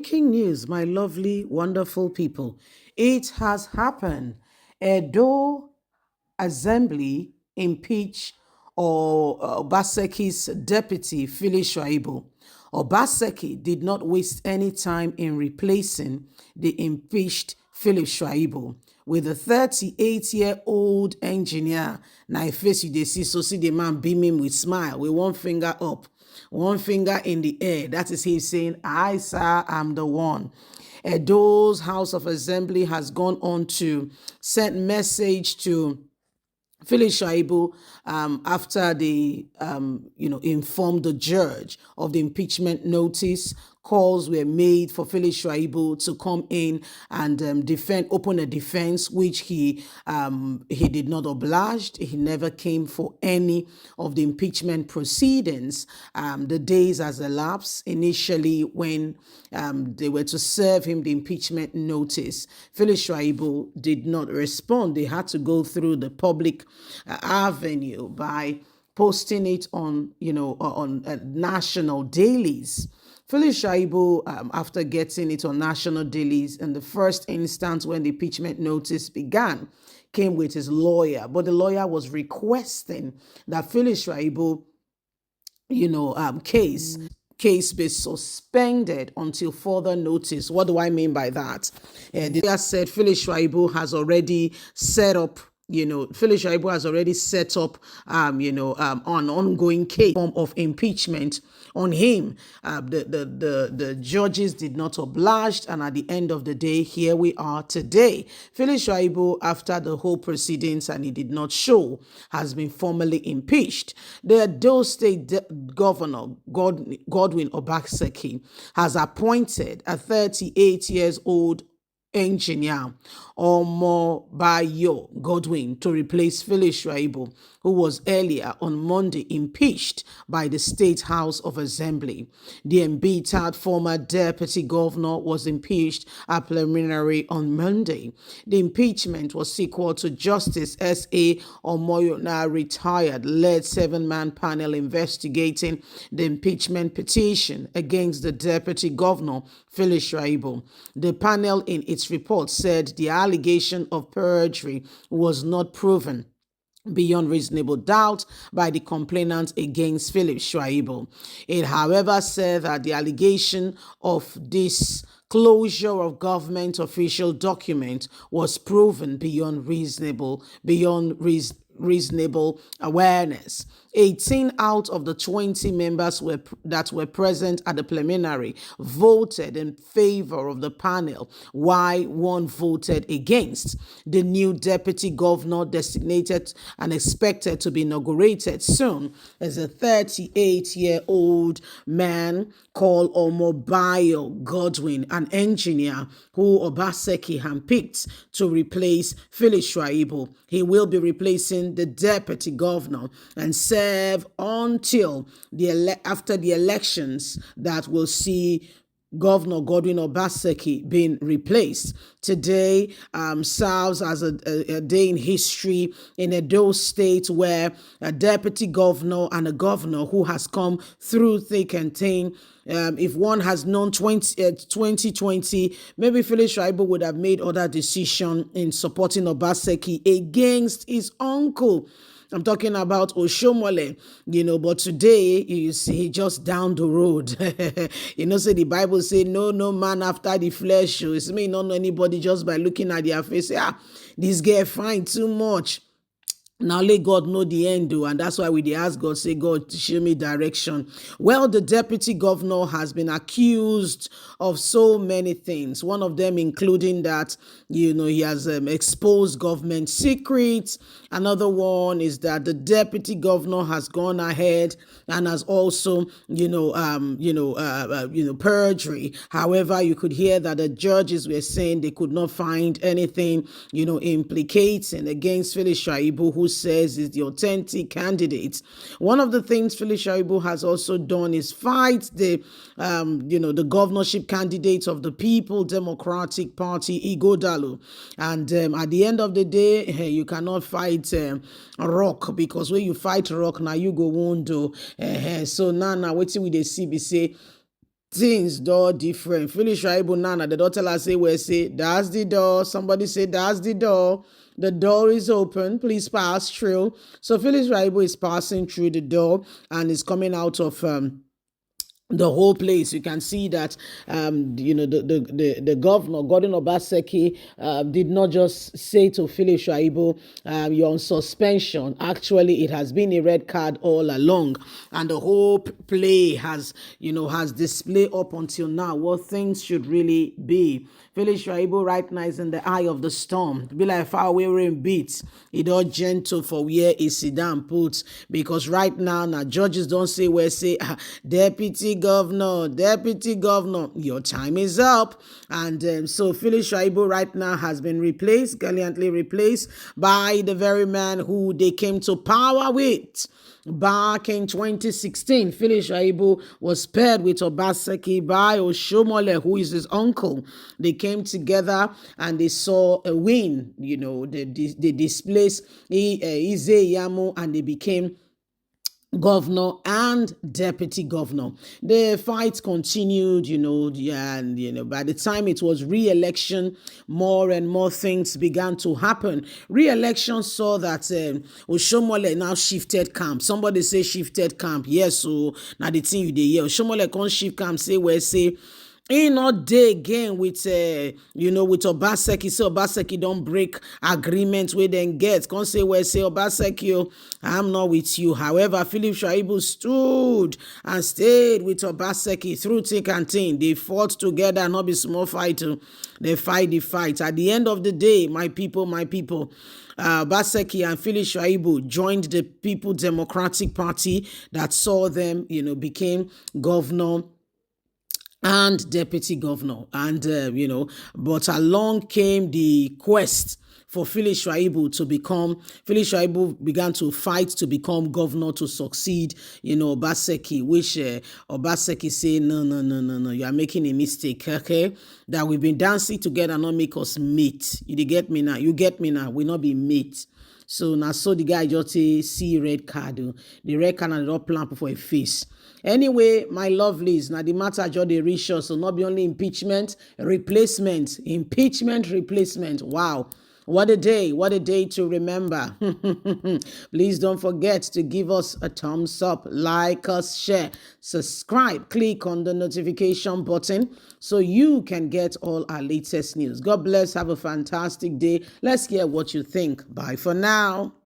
Breaking news, my lovely, wonderful people. It has happened. Edo Assembly impeach Obaseki's deputy, Phyllis Shaibu. Obaseki did not waste any time in replacing the impeached Philip Shaibu with a 38-year-old engineer. Now, face you, they see the man beaming with smile, with one finger up, one finger in the air. That is he saying, I, sir, am the one. Edo's House of Assembly has gone on to send message to Phyllis Shaibu after they, informed the judge of the impeachment notice. Calls were made for Phyllis Shaibu to come in and open a defense, which he did not oblige. He never came for any of the impeachment proceedings. The days has elapsed. Initially, when they were to serve him the impeachment notice, Phyllis Shaibu did not respond. They had to go through the public avenue by posting it on, national dailies. Phyllis Shaibu, after getting it on national dailies in the first instance when the impeachment notice began, came with his lawyer, but the lawyer was requesting that Phyllis Shaibu, case be suspended until further notice. What do I mean by that? The lawyer said Phyllis Shaibu has already set up Phyllis Shaibu has already set up, an ongoing case form of impeachment on him. The judges did not oblige, and at the end of the day, here we are today. Phyllis Shaibu, after the whole proceedings, and he did not show, has been formally impeached. The Edo State Governor, Godwin Obaseki, has appointed a 38-year-old engineer Omobayo Godwin to replace Phyllis Shaibu, who was earlier on Monday impeached by the State House of Assembly. The embittered former deputy governor was impeached at preliminary on Monday. The impeachment was sequel to Justice S.A. Omoyona retired, led 7-man panel investigating the impeachment petition against the deputy governor, Phyllis Shaibu. The panel in its report said the allegation of perjury was not proven beyond reasonable doubt by the complainant against Philip Shaibu. It, however, said that the allegation of disclosure of government official document was proven beyond reasonable awareness. 18 out of the 20 members that were present at the preliminary voted in favor of the panel, while one voted against. The new deputy governor, designated and expected to be inaugurated soon, is a 38-year-old man called Omobayo Godwin, an engineer who Obaseki handpicked to replace Phyllis Shaibu. He will be replacing the deputy governor and serve until after the elections that will see Governor Godwin Obaseki being replaced. Today serves as a day in history in Edo State, where a deputy governor and a governor who has come through thick and thin. If one has known 2020, maybe Phyllis Shaibu would have made other decision in supporting Obaseki against his uncle. I'm talking about Oshomole, but today you see just down the road. Say the Bible say no man after the flesh. It's me not know anybody just by looking at their face. This girl fine too much. Now let God know the end, and that's why we ask God, say, God, show me direction. Well, the deputy governor has been accused of so many things. One of them including that, he has exposed government secrets. Another one is that the deputy governor has gone ahead and has also, perjury. However, you could hear that the judges were saying they could not find anything, implicating against Phyllis Shaibu, who says is the authentic candidate. One of the things Phyllis Shaibu has also done is fight the governorship candidate of the People Democratic Party, Igodalo. And at the end of the day, you cannot fight rock, because when you fight rock, now you go wound. So now what we they see, we say things door different. Phyllis Shaibu Nana, the daughter la say, where say, that's the door. Somebody say, that's the door. The door is open. Please pass through. So Phyllis Shaibu is passing through the door and is coming out of the whole place. You can see that the governor Gordon Obaseki did not just say to Philip Shaibu, you're on suspension. Actually, it has been a red card all along, and the whole play has displayed up until now what things should really be. Philip Shaibu right now is in the eye of the storm. Be like far away rain beats. It all gentle for where a Sudan puts, because right now judges don't say where say deputy governor, your time is up. And so Philip Shaibu right now has been replaced, gallantly replaced by the very man who they came to power with. Back in 2016, Phyllis Shaibu was paired with Obaseki by Oshomole, who is his uncle. They came together and they saw a win. They displaced Ize Yamu and they became governor and deputy governor. The fight continued, and by the time it was re-election, more and more things began to happen. Re-election saw that Oshomole now shifted camp. Somebody say shifted camp. Yes, so now the thing you dey hear. Oshomole can't shift camp, say he not dey again with Obaseki. Say Obaseki don't break agreement wey dem get. Come say Obaseki, I'm not with you. However, Philip Shaibu stood and stayed with Obaseki through thick and thin. They fought together, not be small fight. They fight the fight. At the end of the day, my people, Obaseki and Philip Shaibu joined the People Democratic Party that saw them, became governor and deputy governor. And, but along came the quest for Phyllis Shaibu began to fight to become governor to succeed, Obaseki, which Obaseki say, no, you are making a mistake, okay? That we've been dancing together, not make us meet. You get me now? You get me now? We not be meet. So now, so the guy just see red card. The red card and not plan for a face. Anyway, my lovelies, now the matter just the reach us, so not be only impeachment, replacement. Wow. What a day to remember. Please don't forget to give us a thumbs up, like us, share, subscribe, click on the notification button so you can get all our latest news. God bless. Have a fantastic day. Let's hear what you think. Bye for now.